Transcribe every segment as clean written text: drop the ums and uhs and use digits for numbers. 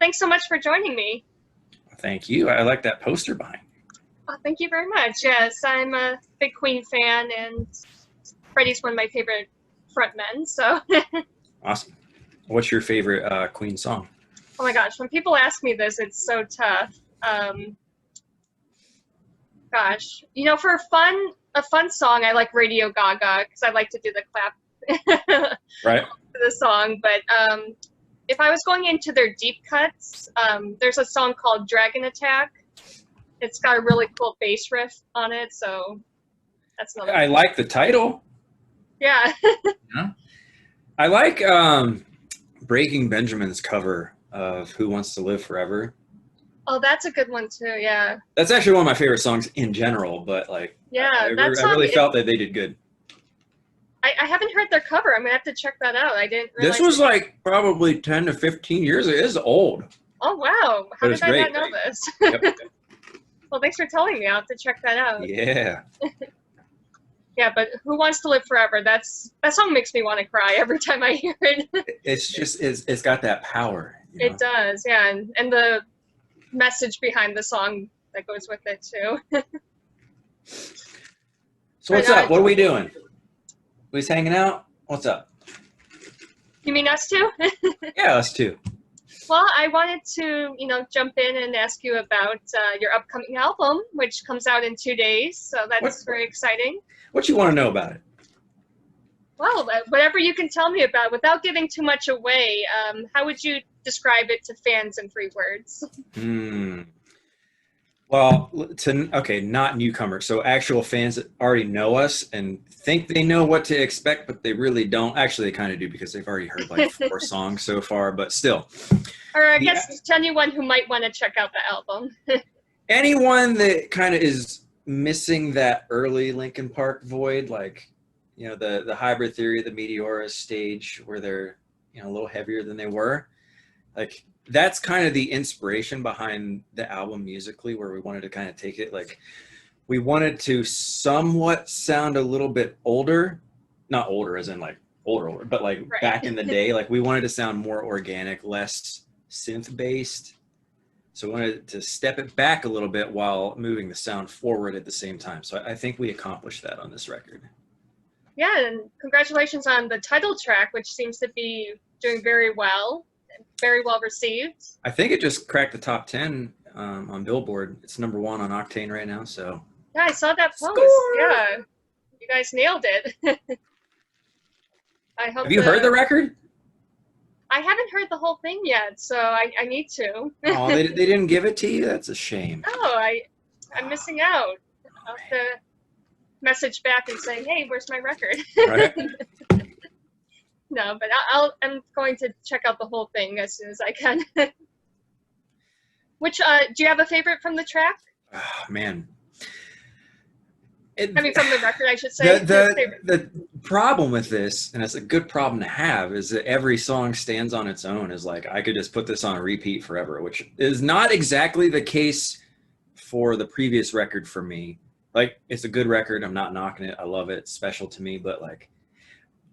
thanks so much for joining me. Thank you. I like that poster behind you. Oh, thank you very much. Yes, I'm a big Queen fan, and Freddie's one of my favorite frontmen. So, Awesome. What's your favorite Queen song? oh my gosh, when people ask me this, it's so tough. Gosh, for a fun song, I like Radio Gaga because I like to do the clap Right. to the song. But if I was going into their deep cuts, there's a song called Dragon Attack. It's got a really cool bass riff on it, so that's another I like the title. Yeah. Yeah. I like Breaking Benjamin's cover of Who Wants to Live Forever. Oh, that's a good one too, yeah. That's actually one of my favorite songs in general, but like, Yeah, I really felt that they did good. I haven't heard their cover. I'm gonna have to check that out. I didn't realize. This was like probably 10 to 15 years. It is old. Oh wow! How did I not know this? Yep. Well, thanks for telling me. I'll have to check that out. Yeah. Yeah, but Who Wants to Live Forever? That song makes me want to cry every time I hear it. It's got that power. It does, yeah, and the message behind the song that goes with it too. So what's up? What are we doing? We just hanging out? What's up? You mean us too? Yeah, us too. Well, I wanted to, jump in and ask you about your upcoming album, which comes out in 2 days. So that's very exciting. What you want to know about it? Well, whatever you can tell me about, without giving too much away. How would you describe it to fans in 3 words? Well, not newcomers. So actual fans that already know us and think they know what to expect, but they really don't. Actually, they kind of do because they've already heard like 4 songs so far, but still. Or I guess to anyone who might want to check out the album. Anyone that kind of is missing that early Linkin Park void, like, the Hybrid Theory, the Meteora stage where they're, a little heavier than they were. Like, that's kind of the inspiration behind the album musically, where we wanted to kind of take it, like, we wanted to somewhat sound a little bit older, not older as in like older, but like right. Back in the day, like we wanted to sound more organic, less synth based. So we wanted to step it back a little bit while moving the sound forward at the same time. So I think we accomplished that on this record. Yeah, and congratulations on the title track, which seems to be doing very well received. I think it just cracked the top 10 on Billboard. It's #1 on Octane right now. So yeah, I saw that post. Score! Yeah, you guys nailed it. I hope. Have you heard the record? I haven't heard the whole thing yet, so I need to. Oh, they didn't give it to you? That's a shame. Oh, I'm missing out. I'll have to message back and say, hey, where's my record? Right. No, but I'm going to check out the whole thing as soon as I can. Which, do you have a favorite from the track? Oh, man. From the record, I should say. The problem with this, and it's a good problem to have, is that every song stands on its own. Is like, I could just put this on repeat forever, which is not exactly the case for the previous record for me. Like, it's a good record. I'm not knocking it. I love it. It's special to me. But, like,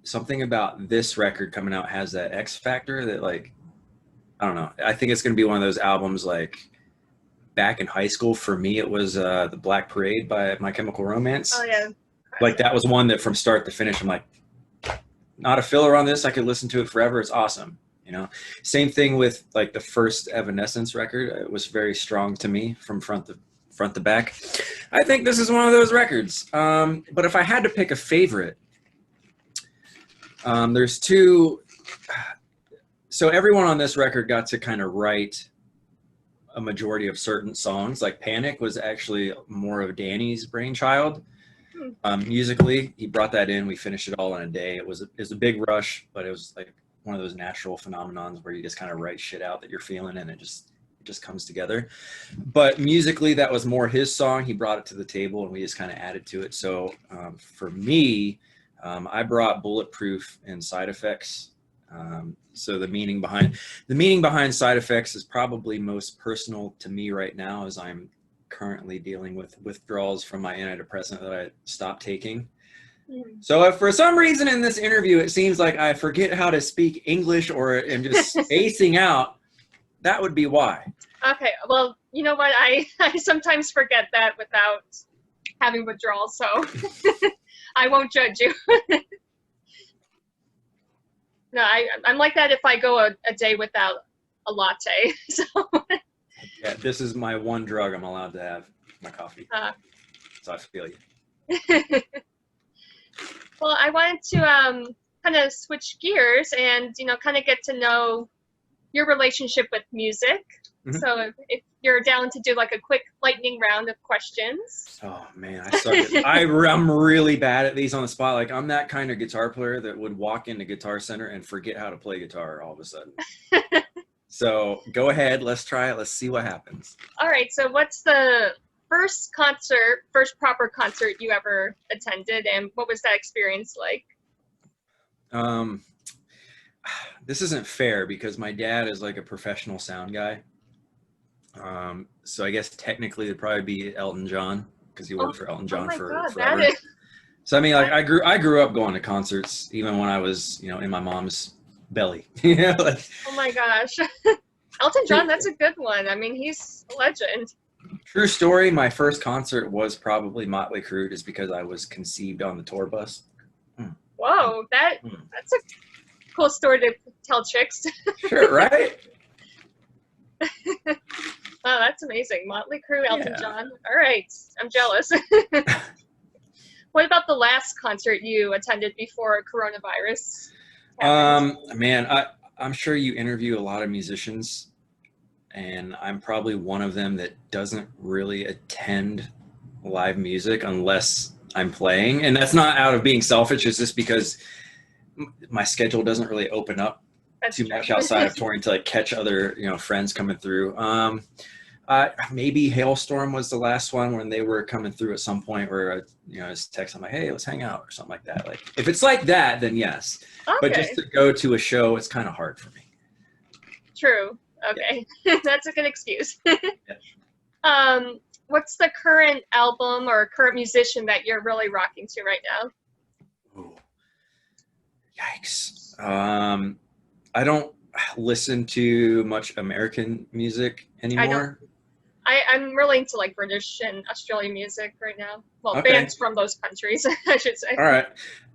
something about this record coming out has that X factor that, like, I don't know. I think it's going to be one of those albums, like, back in high school, for me, it was The Black Parade by My Chemical Romance. Oh, yeah. Like, that was one that from start to finish, I'm like, not a filler on this. I could listen to it forever. It's awesome. Same thing with, like, the first Evanescence record. It was very strong to me from front to back. I think this is one of those records. But if I had to pick a favorite, there's 2. So everyone on this record got to kind of write a majority of certain songs. Like Panic was actually more of Danny's brainchild. Musically, he brought that in. We finished it all in a day. It was a big rush, but it was like one of those natural phenomenons where you just kind of write shit out that you're feeling, and it just comes together. But musically, that was more his song. He brought it to the table, and we just kind of added to it. So for me, I brought Bulletproof and Side Effects. So the meaning behind Side Effects is probably most personal to me right now, as I'm currently dealing with withdrawals from my antidepressant that I stopped taking. So if for some reason in this interview it seems like I forget how to speak English or am just spacing out, that would be why. Okay, well, you know what? I sometimes forget that without having withdrawals, so I won't judge you. No, I'm like that if I go a day without a latte. So Yeah, this is my one drug I'm allowed to have, my coffee. So I feel you. well, I wanted to kind of switch gears and kind of get to know your relationship with music. Mm-hmm. So if you're down to do like a quick lightning round of questions. Oh man, I suck at I'm really bad at these on the spot. Like I'm that kind of guitar player that would walk into Guitar Center and forget how to play guitar all of a sudden. So go ahead, let's try it. Let's see what happens. All right, so what's the first proper concert you ever attended, and what was that experience like? This isn't fair because my dad is like a professional sound guy. So I guess technically it'd probably be Elton John because he worked for Elton John forever. So I mean, like I grew up going to concerts even when I was, in my mom's belly. Like, oh my gosh, Elton John, that's a good one. I mean, he's a legend. True story. My first concert was probably Motley Crue, just because I was conceived on the tour bus. Whoa, that's a cool story to tell chicks. Sure, right? Oh, that's amazing. Motley Crue, Elton John. All right, I'm jealous. What about the last concert you attended before coronavirus happened? Man, I'm sure you interview a lot of musicians, and I'm probably one of them that doesn't really attend live music unless I'm playing. And that's not out of being selfish. It's just because my schedule doesn't really open up too much outside of touring to like catch other, friends coming through. Maybe Hailstorm was the last one when they were coming through at some point where, I just text them like, hey, let's hang out or something like that. Like if it's like that, then yes. Okay. But just to go to a show, it's kind of hard for me. True. Okay. Yeah. That's a good excuse. Yeah. What's the current album or current musician that you're really rocking to right now? Ooh. Yikes. I don't listen to much American music anymore. I'm really into like British and Australian music right now. Well, bands from those countries, I should say. All right.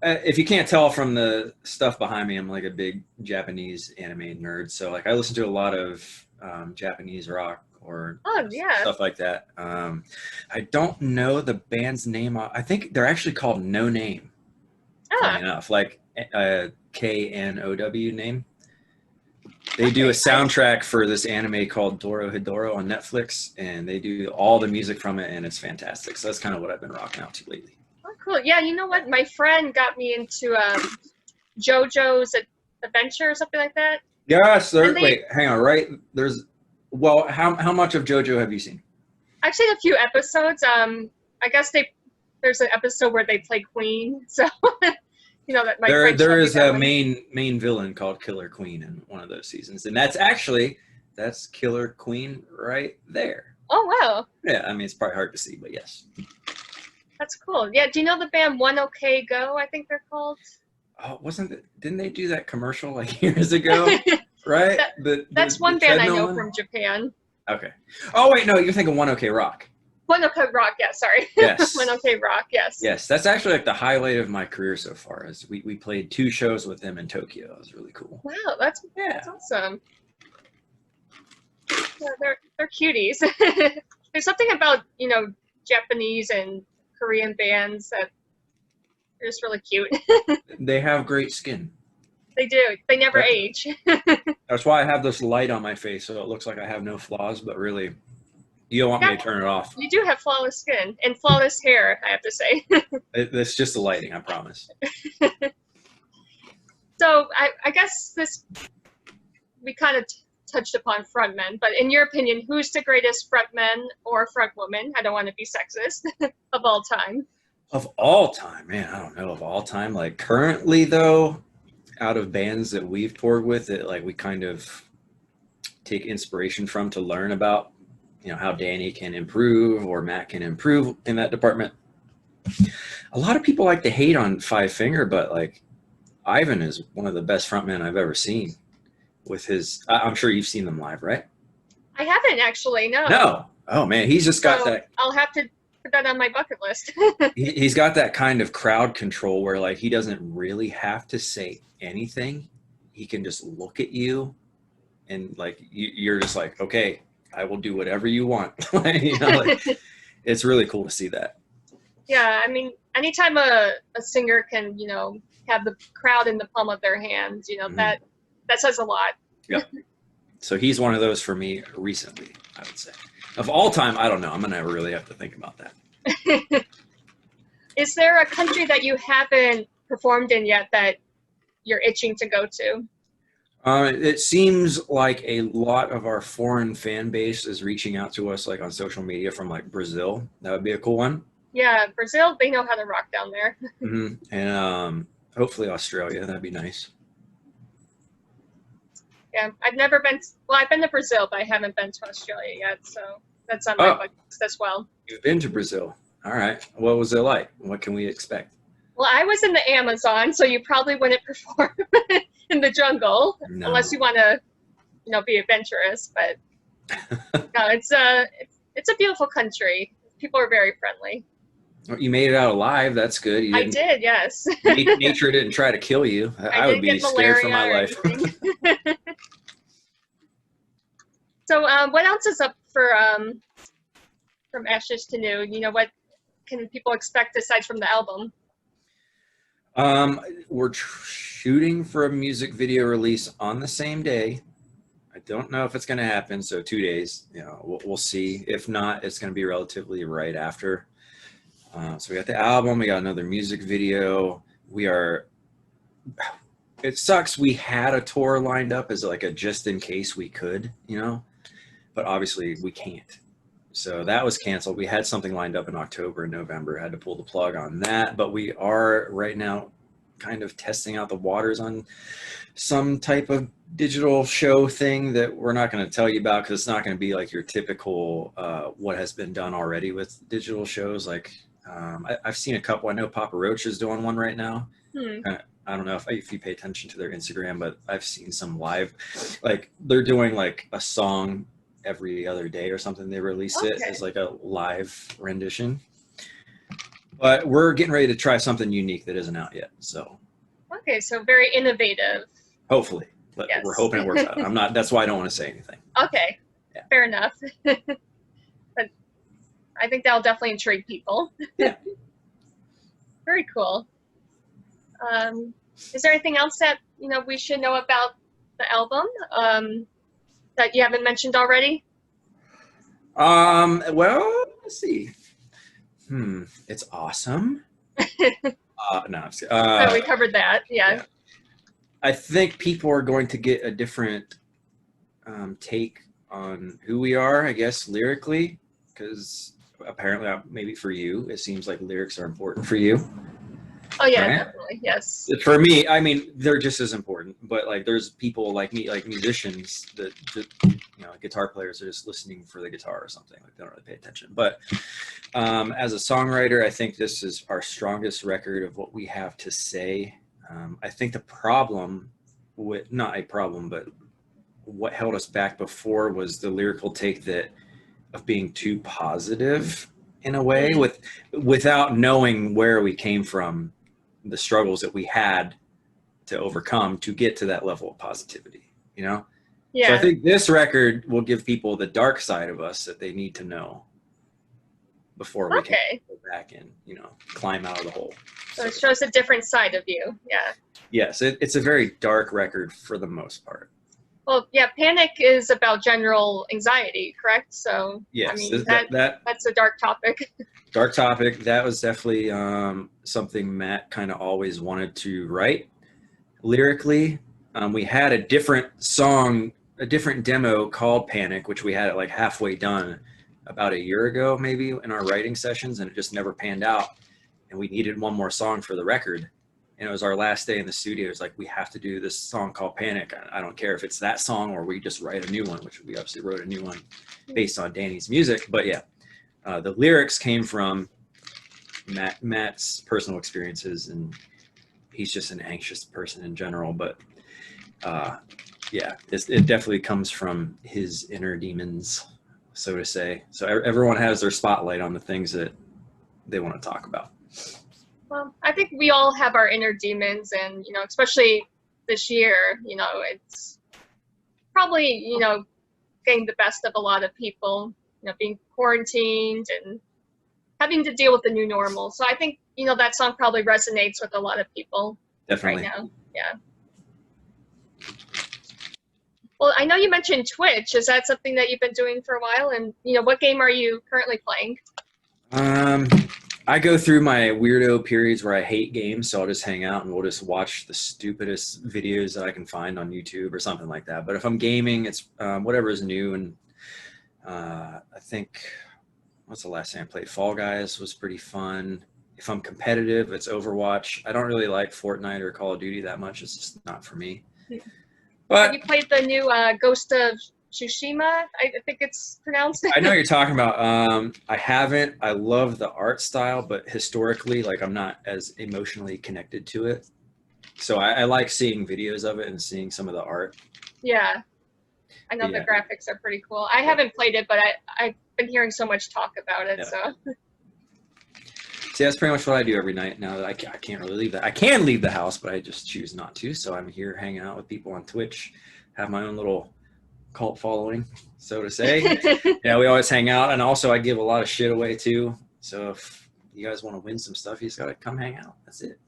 If you can't tell from the stuff behind me, I'm like a big Japanese anime nerd. So like I listen to a lot of Japanese rock or stuff like that. I don't know the band's name. I think they're actually called No Name. Funny enough, like KNOW name. They do a soundtrack for this anime called Dorohedoro on Netflix, and they do all the music from it, and it's fantastic. So that's kind of what I've been rocking out to lately. Oh, cool. Yeah, you know what? My friend got me into JoJo's Adventure or something like that. Yes. Wait, hang on. Right? How much of JoJo have you seen? I've seen a few episodes. I guess there's an episode where they play Queen, so... that my there is a main villain called Killer Queen in one of those seasons, and that's Killer Queen right there. Oh wow! Yeah, I mean it's probably hard to see, but yes. That's cool. Yeah, do you know the band One OK Go? I think they're called. Oh, didn't they do that commercial like years ago? Right. That's one band I know from Japan. Okay. Oh wait, no, you're thinking One OK Rock. One OK Rock, yeah, sorry. Yes. One OK Rock, yes. Yes, that's actually like the highlight of my career so far. Is we played 2 shows with them in Tokyo. It was really cool. Wow, that's awesome. Yeah, they're cuties. There's something about Japanese and Korean bands that are just really cute. They have great skin. They do. They never age. That's why I have this light on my face, so it looks like I have no flaws, but really. You don't want me to turn it off. You do have flawless skin and flawless hair, I have to say. It's just the lighting, I promise. So I guess we kind of touched upon frontmen, but in your opinion, who's the greatest frontman or frontwoman? I don't want to be sexist of all time. Of all time, man, I don't know of all time. Like currently, though, out of bands that we've toured with, that like we kind of take inspiration from to learn about. How Danny can improve or Matt can improve in that department. A lot of people like to hate on Five Finger, but like Ivan is one of the best frontmen I've ever seen with his, I'm sure you've seen them live, right? I haven't actually, no. No. Oh man, he's just got So that. I'll have to put that on my bucket list. He's got that kind of crowd control where like he doesn't really have to say anything. He can just look at you, and like you're just like, okay, I will do whatever you want. You know, like, it's really cool to see that. Yeah, I mean, anytime a singer can, have the crowd in the palm of their hands, that says a lot. Yep. So he's one of those for me recently, I would say. Of all time, I don't know. I'm going to really have to think about that. Is there a country that you haven't performed in yet that you're itching to go to? It seems like a lot of our foreign fan base is reaching out to us like on social media from like Brazil. That would be a cool one. Yeah, Brazil, they know how to rock down there. And hopefully Australia. That'd be nice. Yeah, I've never been, I've been to Brazil, but I haven't been to Australia yet, so that's on my bucket list as well. You've been to Brazil. All right. What was it like? What can we expect? Well, I was in the Amazon, so you probably wouldn't perform in the jungle unless you want to, be adventurous. But no, it's a beautiful country. People are very friendly. Well, you made it out alive. That's good. I did, yes. Nature didn't try to kill you. I would be scared for my life. So, what else is up for from Ashes to New? What can people expect aside from the album? We're shooting for a music video release on the same day. I don't know if it's going to happen. So 2 days, we'll see. If not, it's going to be relatively right after. So we got the album, we got another music video. It sucks. We had a tour lined up as like a just in case we could, but obviously we can't. So that was canceled. We had something lined up in October and November, had to pull the plug on that. But we are right now kind of testing out the waters on some type of digital show thing that we're not going to tell you about because it's not going to be like your typical what has been done already with digital shows. Like I've seen a couple. I know Papa Roach is doing one right now. I don't know if you pay attention to their Instagram, but I've seen some live, like they're doing like a song every other day or something. They release it as like a live rendition. But we're getting ready to try something unique that isn't out yet. So okay, so very innovative. Hopefully, but we're hoping it works out. I'm not. That's why I don't want to say anything. Okay, fair enough. But I think that'll definitely intrigue people. Yeah. Very cool. Is there anything else that we should know about the album that you haven't mentioned already? Well, let's see. It's awesome. No, I'm just, we covered that. Yeah. I think people are going to get a different take on who we are, I guess, lyrically, because apparently, maybe for you, it seems like lyrics are important for you. Oh yeah, right? Definitely, yes. For me, I mean, they're just as important. But like, there's people like me, like musicians that guitar players are just listening for the guitar or something. Like they don't really pay attention. But as a songwriter, I think this is our strongest record of what we have to say. I think the problem with not a problem, but what held us back before was the lyrical take of being too positive in a way without knowing where we came from, the struggles that we had to overcome to get to that level of positivity, Yeah. So I think this record will give people the dark side of us that they need to know before we can go back and, climb out of the hole. So it shows a different side of you. Yeah. Yes. It's a very dark record for the most part. Well, yeah, Panic is about general anxiety, correct? So, yes, I mean, that's a dark topic. Dark topic. That was definitely something Matt kind of always wanted to write lyrically. We had a different song, a different demo called Panic, which we had it like halfway done about a year ago, maybe in our writing sessions, and it just never panned out. And we needed one more song for the record. And it was our last day in the studio. It was like, we have to do this song called Panic. I don't care if it's that song or we just write a new one, which we obviously wrote a new one based on Danny's music. But yeah, the lyrics came from Matt's personal experiences, and he's just an anxious person in general. But yeah, it definitely comes from his inner demons, so to say. So everyone has their spotlight on the things that they want to talk about. Well, I think we all have our inner demons, and especially this year, it's probably getting the best of a lot of people, being quarantined and having to deal with the new normal. So I think that song probably resonates with a lot of people Definitely. right now. Yeah. Well, I know you mentioned Twitch. Is that something that you've been doing for a while? And what game are you currently playing? I go through my weirdo periods where I hate games, so I'll just hang out and we'll just watch the stupidest videos that I can find on YouTube or something like that. But if I'm gaming, it's whatever is new. And I think, what's the last thing I played? Fall Guys was pretty fun. If I'm competitive, it's Overwatch. I don't really like Fortnite or Call of Duty that much. It's just not for me. But have you played the new Ghost of Tsushima? I think it's pronounced. I know what you're talking about. I haven't. I love the art style, but historically, like, I'm not as emotionally connected to it. So I like seeing videos of it and seeing some of the art. Yeah, I know the graphics are pretty cool. I haven't played it, but I've been hearing so much talk about it. Yeah. So. See, that's pretty much what I do every night now that I can't really leave that. I can leave the house, but I just choose not to. So I'm here hanging out with people on Twitch, have my own little cult following, so to say. Yeah, we always hang out, and also I give a lot of shit away too. So if you guys want to win some stuff, you just gotta come hang out. That's it.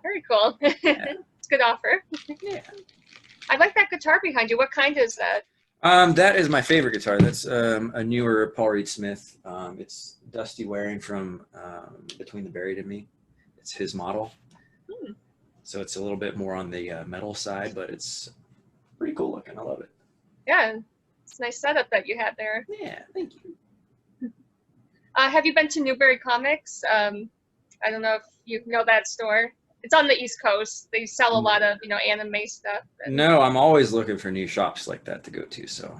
Very cool. Yeah. It's a good offer. Yeah. I like that guitar behind you. What kind is that? That is my favorite guitar. That's a newer Paul Reed Smith. It's Dusty Waring from Between the Buried and Me. It's his model. So it's a little bit more on the metal side, but it's pretty cool looking. I love it. Yeah, it's a nice setup that you had there. Yeah, thank you. Have you been to Newberry Comics? I don't know if you know that store. It's on the East Coast. They sell a lot of, anime stuff. No, I'm always looking for new shops like that to go to. So.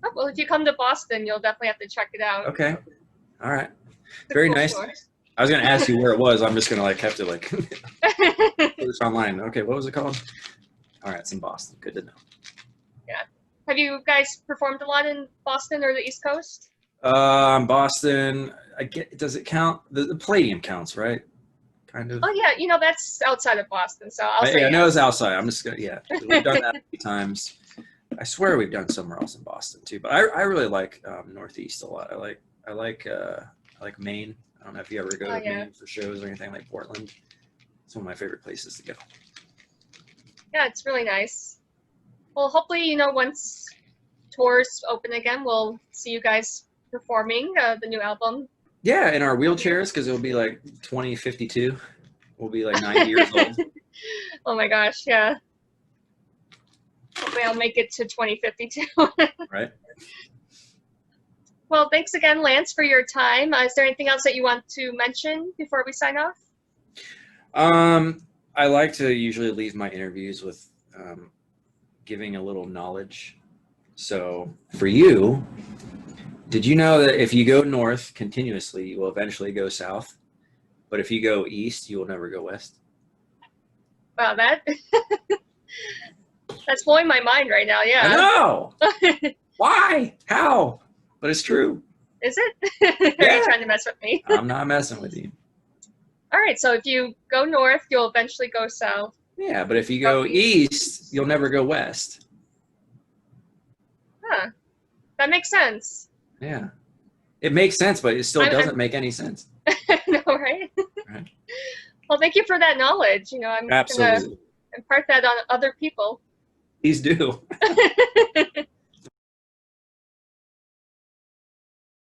Oh, well, if you come to Boston, you'll definitely have to check it out. Okay. All right. Very cool nice. Store. I was going to ask you where it was. I'm just going to have to put this online. Okay, what was it called? All right, it's in Boston. Good to know. Yeah. Have you guys performed a lot in Boston or the East Coast? Boston. Does it count? The Palladium counts, right? Kind of. Oh yeah, that's outside of Boston, so I'll say. I know it's outside. I'm just gonna we've done that a few times. I swear we've done somewhere else in Boston too, but I really like Northeast a lot. I like Maine. I don't know if you ever go to Maine for shows or anything, like Portland. It's one of my favorite places to go. Yeah, it's really nice. Well, hopefully, once tours open again, we'll see you guys performing the new album. Yeah, in our wheelchairs, because it'll be like 2052. We'll be like 90 years old. Oh my gosh, yeah. Hopefully I'll make it to 2052. Right. Well, thanks again, Lance, for your time. Is there anything else that you want to mention before we sign off? I like to usually leave my interviews with giving a little knowledge. So for you, did you know that if you go north continuously, you will eventually go south? But if you go east, you will never go west? Wow, that's blowing my mind right now, yeah. I know! Why? How? But it's true. Is it? Are you trying to mess with me? I'm not messing with you. All right, so if you go north, you'll eventually go south. Yeah, but if you go east, you'll never go west. Huh. That makes sense. Yeah. It makes sense, but it still doesn't make any sense. No, right? Right. Well, thank you for that knowledge. I'm going to impart that on other people. Please do.